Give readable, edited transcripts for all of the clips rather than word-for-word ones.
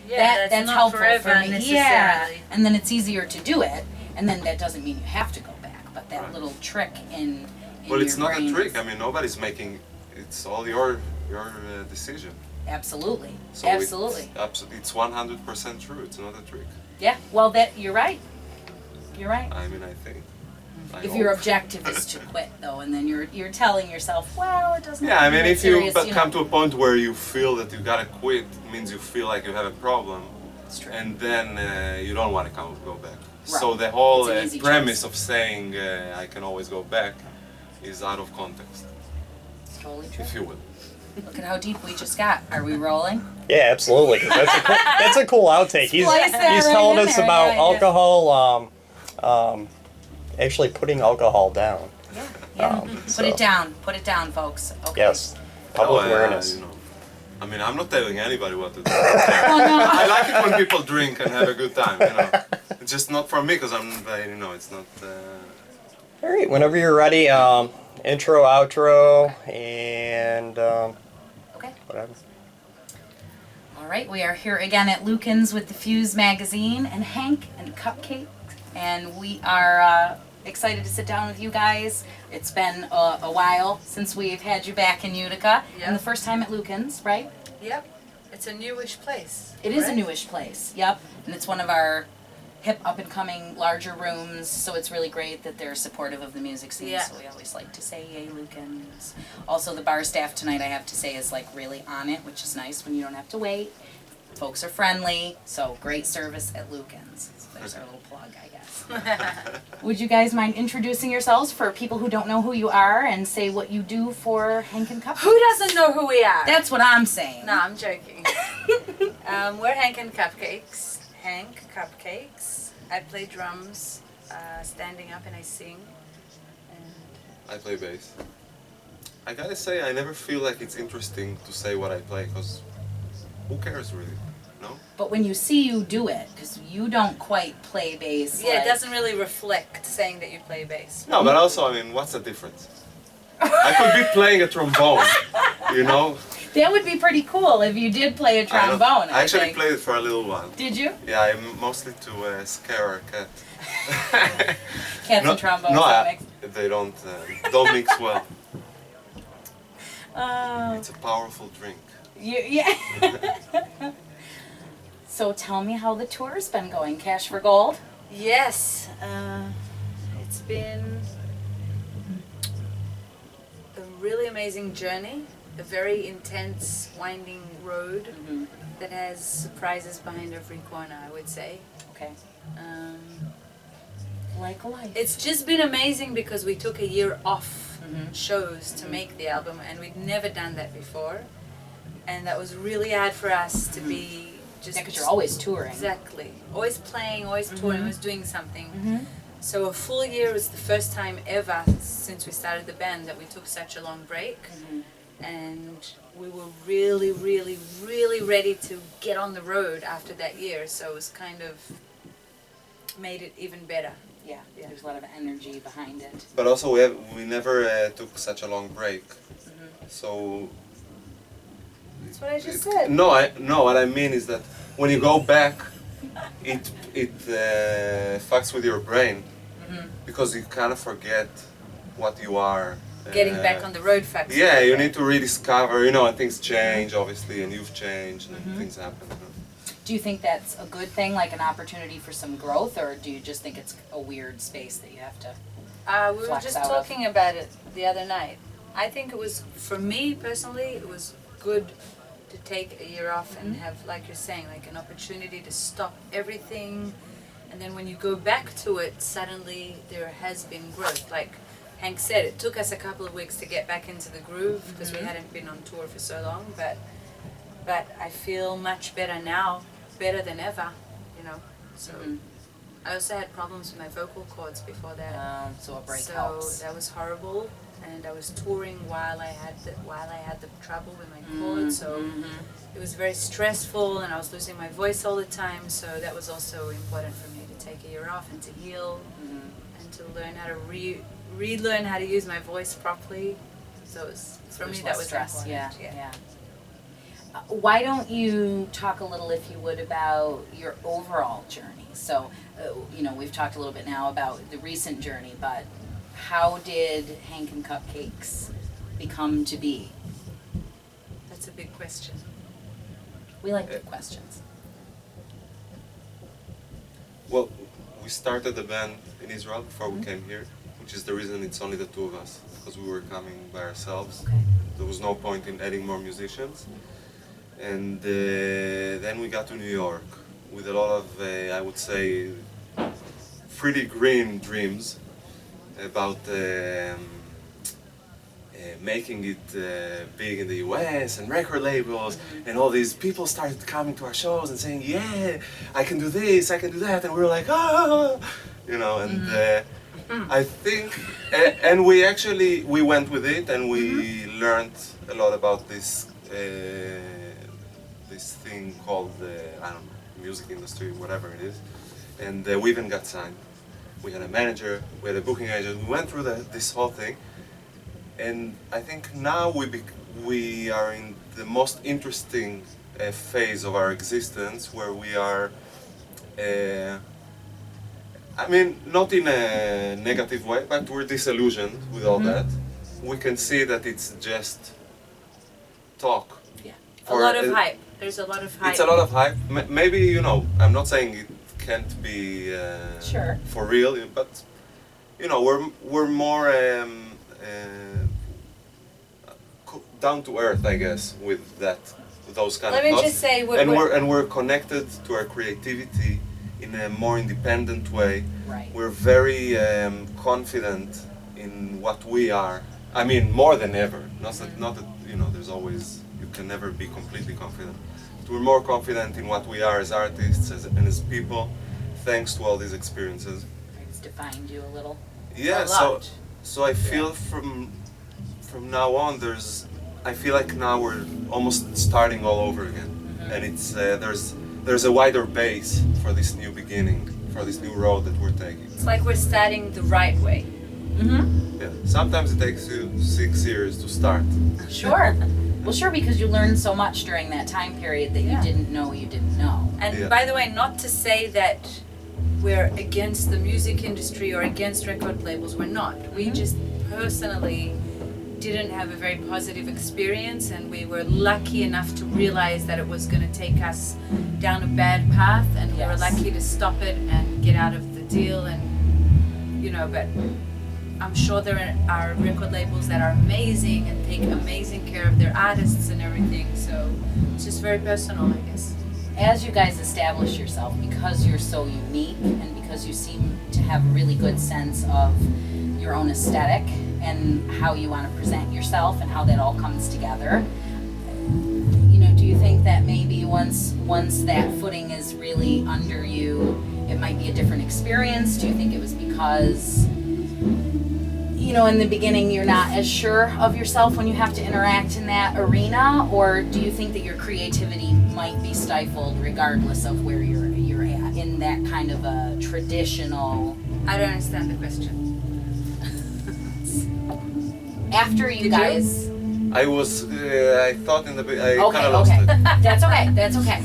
that's not helpful forever for me. necessarily. Yeah, and then it's easier to do it, and then that doesn't mean you have to go back, but that little trick in Well, it's your not a brain trick. is- I mean, nobody's making. It's all your decision. Absolutely, So absolutely. It's 100% true. It's not a trick. Yeah, well, you're right. You're right. I mean, I think. If your objective is to quit, though, and then you're telling yourself, well, it doesn't. Yeah, I mean, if you serious, come to a point where you feel that you gotta quit, it means you feel like you have a problem, It's true. and then you don't want to go back. Right. So the whole It's an easy premise choice. of saying I can always go back is out of context, It's totally true. if you will. Look at how deep we just got. Are we rolling? Yeah, absolutely. 'Cause that's a cool outtake. He's Splice that right telling in us there, about yeah, yeah. alcohol, actually putting alcohol down. Yeah. So- Put it down, folks. Okay. Yes, public Oh, awareness. you know. I mean, I'm not telling anybody what to do. Well, no, I like it when people drink and have a good time. You know, it's just not for me because I'm, it's not. All right, whenever you're ready, intro, outro, and Okay. whatever. All right, we are here again at Lucan's with the Fuze magazine and Hank and Cupcakes, and we are excited to sit down with you guys. It's been a while since we've had you back in Utica, Yep. and the first time at Lucan's, right? Yep. It's a newish place. It is a right? newish place, yep, and it's one of our hip, up-and-coming, larger rooms, so it's really great that they're supportive of the music scene, Yeah. so we always like to say, yay, Lucan's. Also, the bar staff tonight, I have to say, is like really on it, which is nice when you don't have to wait. Folks are friendly, so great service at Lucan's. So there's our little plug, I guess. Would you guys mind introducing yourselves for people who don't know who you are and say what you do for Hank and Cupcakes? Who doesn't know who we are? That's what I'm saying. No, I'm joking. We're Hank and Cupcakes. Hank Cupcakes. I play drums, standing up, and I sing. And I play bass. I gotta say, I never feel like it's interesting to say what I play because who cares really? No? But when you see you do it, because you don't quite play bass. yeah, like, it doesn't really reflect saying that you play bass. No, but also, I mean, what's the difference? I could be playing a trombone, you know? That would be pretty cool if you did play a trombone. I actually think. played it for a little while. Did you? Yeah, mostly to scare a cat. Cats No, and trombones. no, that makes- they don't mix well. Oh, It's a powerful drink. yeah. So tell me how the tour's been going. Cash for Gold. Yes, it's been a really amazing journey, a very intense, winding road that has surprises behind every corner, I would say. Okay. Um, Like life. it's just been amazing because we took a year off shows to make the album, and we'd never done that before. And that was really hard for us to be just... Yeah, because you're always touring. Exactly. Always playing, always touring, always doing something. So a full year was the first time ever since we started the band that we took such a long break. And we were really, really, really ready to get on the road after that year. So it was kind of made it even better. Yeah, Yeah. there's a lot of energy behind it. But also, we never took such a long break. So That's what I just said. no. What I mean is that when you go back, it fucks with your brain because you kind of forget what you are. Getting back on the road factor. Yeah, you need to rediscover. You know, and things change, obviously, and you've changed, and things happen. Do you think that's a good thing, like an opportunity for some growth, or do you just think it's a weird space that you have to? We were Flex just out of. talking about it the other night. I think it was, for me personally, it was good to take a year off and have, like you're saying, like an opportunity to stop everything. And then when you go back to it, suddenly there has been growth. Like Hank said, it took us a couple of weeks to get back into the groove because we hadn't been on tour for so long. But I feel much better now, better than ever, you know. So I also had problems with my vocal cords before that. So a break So helps. that was horrible, and I was touring while I had the trouble with my cords. So it was very stressful, and I was losing my voice all the time. So that was also important for me to take a year off and to heal, and to learn how to relearn how to use my voice properly. So it was, for me There's that less was stress. important. Yeah. Why don't you talk a little, if you would, about your overall journey? So, we've talked a little bit now about the recent journey, but how did Hank and Cupcakes become to be? That's a big question. We like good questions. Well, we started the band in Israel before we came here, which is the reason it's only the two of us, because we were coming by ourselves. Okay. There was no point in adding more musicians. And then we got to New York with a lot of, I would say, pretty green dreams about making it big in the US and record labels, and all these people started coming to our shows and saying, yeah, I can do this, I can do that, and we were like, oh, and I think, and we went with it, and we learned a lot about this this thing called, I don't know, music industry, whatever it is, and we even got signed. We had a manager, we had a booking agent, we went through this whole thing, and I think now we are in the most interesting phase of our existence, where we are, I mean, not in a negative way, but we're disillusioned with all that. We can see that it's just talk. Yeah. A For lot of hype. There's a lot of hype. It's a lot of hype. Maybe, I'm not saying it can't be Sure. for real, but we're more down to earth, I guess, with those kind Let of me thoughts. just say and we're connected to our creativity in a more independent way. Right. We're very confident in what we are. I mean, more than ever. Not that there's always, you can never be completely confident. But we're more confident in what we are as artists and as people, thanks to all these experiences. It's defined you a little. Yeah, A lot. so I feel from now on, I feel like now we're almost starting all over again, and it's there's a wider base for this new beginning, for this new road that we're taking. It's like we're starting the right way. Yeah, sometimes it takes you 6 years to start. Sure. Well, sure, because you learned so much during that time period that you didn't know you didn't know. And Yeah. by the way, not to say that we're against the music industry or against record labels, we're not. We just personally didn't have a very positive experience, and we were lucky enough to realize that it was going to take us down a bad path, and we were Yes. lucky to stop it and get out of the deal. And but I'm sure there are record labels that are amazing and take amazing care of their artists and everything, so it's just very personal, I guess. As you guys establish yourself, because you're so unique and because you seem to have a really good sense of your own aesthetic and how you want to present yourself and how that all comes together, do you think that maybe once that footing is really under you, it might be a different experience? Do you think it was because in the beginning you're not as sure of yourself when you have to interact in that arena, or do you think that your creativity might be stifled regardless of where you're at in that kind of a traditional? I don't understand the question. After you Did guys, I thought in the I kind okay, of lost okay, it. that's okay.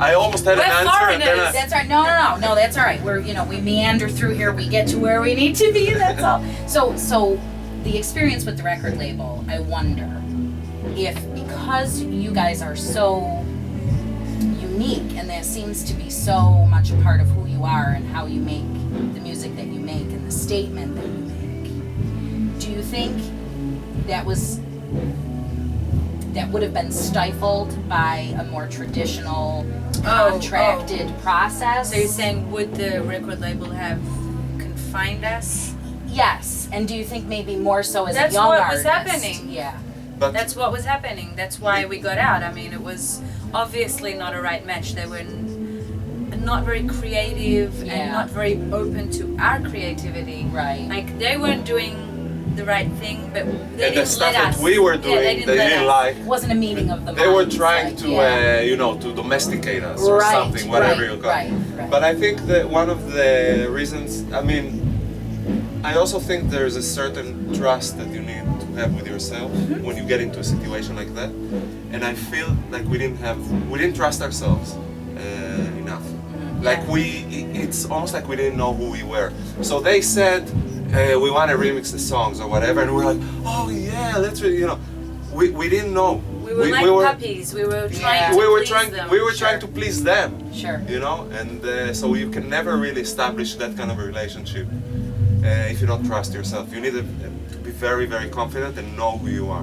I almost had an We're answer, and then foreigners. That's right. No, that's all right. We're we meander through here. We get to where we need to be. That's all. So the experience with the record label, I wonder if because you guys are so unique and that seems to be so much a part of who you are and how you make the music that you make and the statement that you make, do you think that would have been stifled by a more traditional contracted process? So you're saying, would the record label have confined us? Yes, and do you think maybe more so as That's a young what artist? was happening. Yeah. but That's what was happening. That's why we got out. I mean, it was obviously not a right match. They were not very creative Yeah. and not very open to our creativity. Right. Like, they weren't doing the right thing, but they and didn't the stuff let us. that we were Yeah, doing, they didn't let us. like. It wasn't a meeting of the They were minds, trying like, to, yeah. to domesticate us or Right, something, whatever right, you call it. right. But I think that one of the reasons, I mean, I also think there's a certain trust that you need to have with yourself when you get into a situation like that. And I feel like we didn't trust ourselves enough. Like it's almost like we didn't know who we were. So they said, we want to remix the songs or whatever, and we're like, oh yeah, let's, we didn't know. We were like puppies. We were trying to please them. We were trying to please them. Sure. And so you can never really establish that kind of a relationship if you don't trust yourself. You need to be very, very confident and know who you are.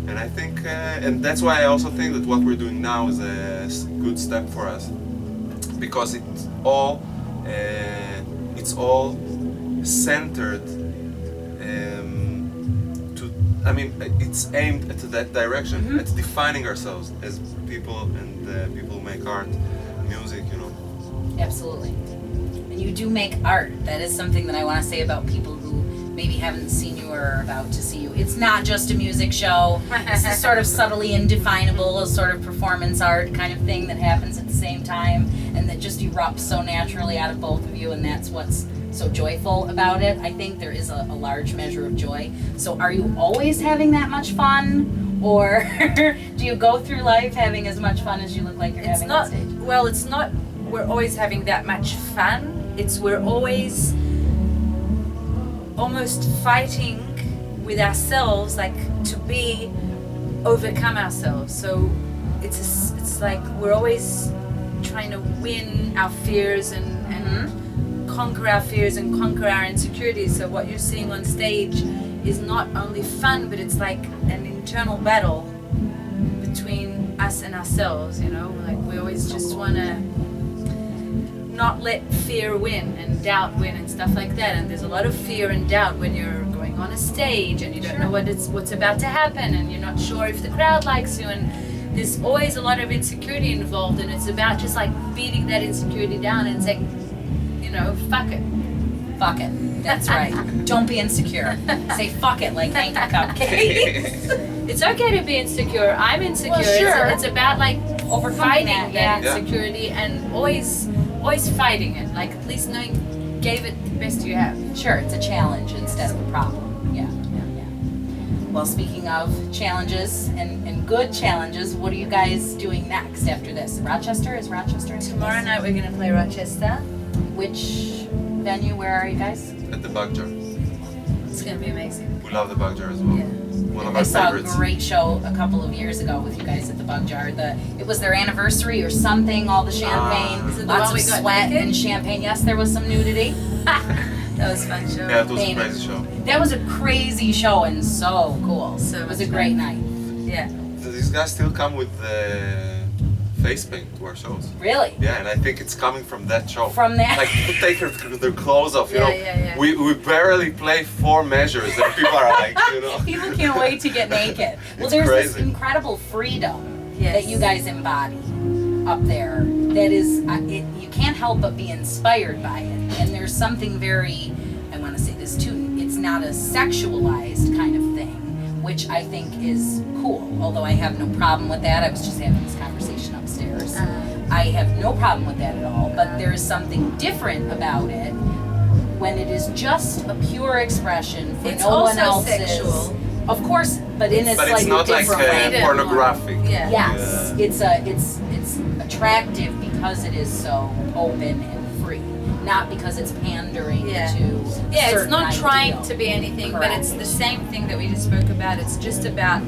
And I think, and that's why I also think that what we're doing now is a good step for us, because it's all centered. It's aimed at that direction, at defining ourselves as people and people who make art, music, Absolutely. And you do make art. That is something that I want to say about people who maybe haven't seen you or are about to see you. It's not just a music show. This is sort of subtly indefinable, a sort of performance art kind of thing that happens at the same time, and that just erupts so naturally out of both of you, and that's what's so joyful about it. I think there is a large measure of joy. So are you always having that much fun? Or do you go through life having as much fun as you look like you're having on stage? Well, it's not we're always having that much fun. It's we're always almost fighting with ourselves, like to overcome ourselves. So it's like we're always trying to win our fears and conquer our fears and conquer our insecurities. So what you're seeing on stage is not only fun, but it's like an internal battle between us and ourselves, like we always just want to not let fear win and doubt win and stuff like that. And there's a lot of fear and doubt when you're going on a stage and you don't know what's about to happen, and you're not sure if the crowd likes you, and there's always a lot of insecurity involved, and it's about just like beating that insecurity down and saying, fuck it. Fuck it. That's right. Don't be insecure. Say fuck it like Hank Cupcakes. It's okay to be insecure. I'm insecure. Well, sure. It's about like Overcoming fighting that insecurity and always fighting it. Like at least knowing gave it the best you have. Sure, it's a challenge instead of a problem. Yeah. Well, speaking of challenges and good challenges, what are you guys doing next after this? Rochester? Is Rochester? Tomorrow night we're going to play Rochester. Which venue? Where are you guys? At the Bug Jar. It's going to be amazing. We love the Bug Jar as well. Yeah. One of I our saw favorites. a great show a couple of years ago with you guys at the Bug Jar. It was their anniversary or something. All the champagne, Is it the lots one of we got sweat naked? and champagne. Yes, there was some nudity. That was a fun show. Yeah, it was a crazy show. That was a crazy show and so cool. So it was a much great fun. night. Yeah. These guys still come with face paint to our shows. Really? Yeah, and I think it's coming from that show. From that? Like people take their clothes off, Yeah. We barely play 4 measures and people are like, People can't wait to get naked. Well, It's there's this crazy. incredible freedom Yes. that you guys embody up there. That is, you can't help but be inspired by it. And there's something very, I want to say this too, it's not a sexualized kind of thing, which I think is cool. Although I have no problem with that. I was just having this conversation upstairs. I have no problem with that at all. But there is something different about it when it is just a pure expression for It's no one also else's. sexual. Of course, but in a But slightly it's not like different way. pornographic. Yeah. Yes, it's attractive because it is so open and free, not because it's pandering Yeah. to. Yeah, it's certain not trying ideal. to be anything, but Correct. it's the same thing that we just spoke about. It's just about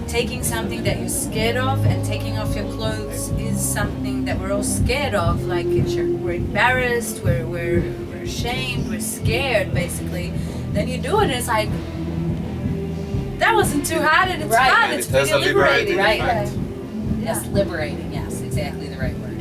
taking something that you're scared of, and taking off your clothes is something that we're all scared of. Like we're embarrassed, we're ashamed, we're scared, basically. Then you do it, and it's like that wasn't too hard, and it's Right. fun. And It's it has pretty a liberating liberating, Right. effect. Yes, liberating. Yes, exactly the right word.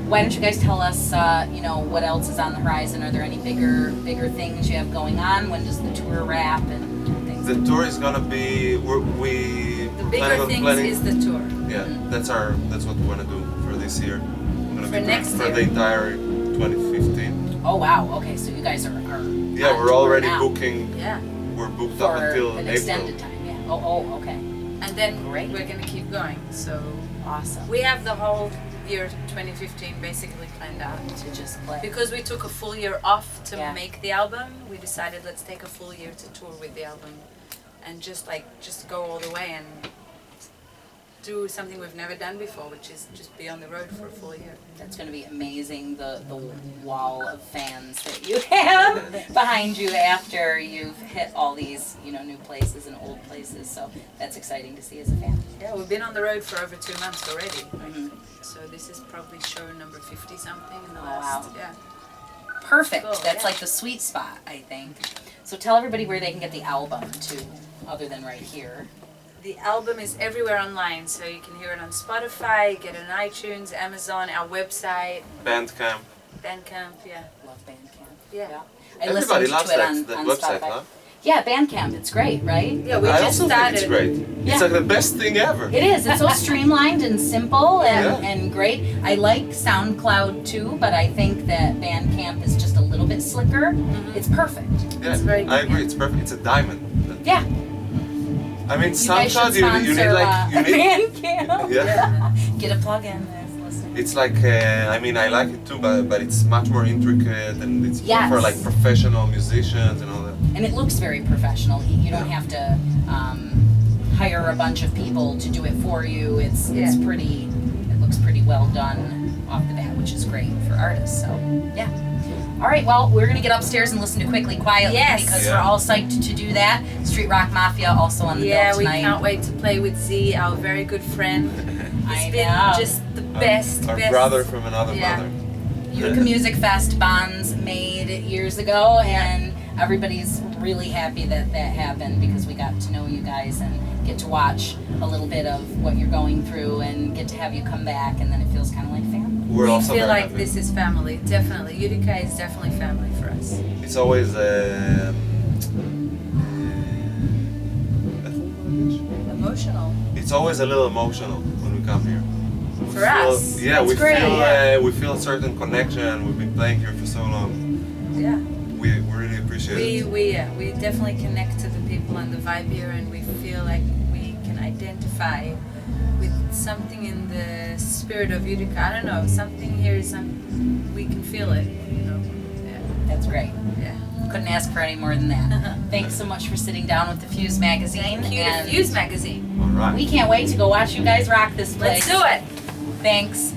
Why don't you guys tell us, what else is on the horizon? Are there any bigger things you have going on? When does the tour wrap and things? The tour is gonna be The bigger things is the tour. Yeah, that's what we wanna do for this year. We're gonna For be next for year. the entire 2015. Oh wow. Okay, so you guys are Yeah, on we're tour already now booking. Yeah. We're booked up for until an April. extended time. Yeah. Oh, okay. And then Great. we're gonna keep going. So Awesome. we have the whole year 2015 basically planned out. To just play. Because we took a full year off to Yeah. make the album, we decided let's take a full year to tour with the album and just go all the way and do something we've never done before, which is just be on the road for a full year. That's going to be amazing, the wall of fans that you have behind you after you've hit all these, you know, new places and old places. So that's exciting to see as a fan. Yeah, we've been on the road for over 2 months already. Mhm. So this is probably show number 50 something in the Oh, last. wow. Yeah. Perfect. Cool, That's yeah. like the sweet spot, I think. So tell everybody where they can get the album too, other than right here. The album is everywhere online, so you can hear it on Spotify, get it on iTunes, Amazon, our website, Bandcamp. Bandcamp, yeah. Love Bandcamp. Yeah. I Everybody listened loves to it that, on, that on website, Spotify. huh? Yeah, Bandcamp. It's great, right? Yeah, we I just also started. think it's great. Yeah. It's like the best thing ever. It is. It's so streamlined and simple and, Yeah. and great. I like SoundCloud too, but I think that Bandcamp is just a little bit slicker. It's perfect. Yeah, It's very I good, agree. yeah. It's perfect. It's a diamond. Yeah. I mean, You guys should SoundCloud, you need sponsor like you need. Bandcamp. Yeah. Get a plug in there for listening. It's like I mean, I like it too, but it's much more intricate and it's more for Yes. like professional musicians and all that. And it looks very professional. You don't have to hire a bunch of people to do it for you. It's Yeah. pretty. It looks pretty well done off the bat, which is great for artists. So yeah. All right. Well, we're gonna get upstairs and listen to Quickly Quietly Yes. because Yeah. we're all psyched to do that. Street Rock Mafia also on the Yeah, bill we tonight. can't wait to play with Z, our very good friend. He's I been know. just the best, Our best. brother from another Yeah. mother. Utica Music Fest bonds made years ago, and everybody's really happy that that happened because we got to know you guys and get to watch a little bit of what you're going through and get to have you come back, and then it feels kind of like family. We're We also feel very like happy. this is family, definitely. Utica is definitely family for us. It's always Emotional. it's always a little emotional when we come here. We For feel- us. Yeah, That's we great, feel yeah. we feel a certain connection. We've been playing here for so long. Yeah. We really appreciate it. We definitely connect to the people and the vibe here, and we feel like we can identify with something in the spirit of Utica. I don't know, something here is we can feel it, you know. Yeah. That's great. Yeah. Couldn't ask for any more than that. Thanks so much for sitting down with the Fuse magazine. Thank you and to Fuze magazine. All right. we can't wait to go watch you guys rock this place. Let's do it. Thanks.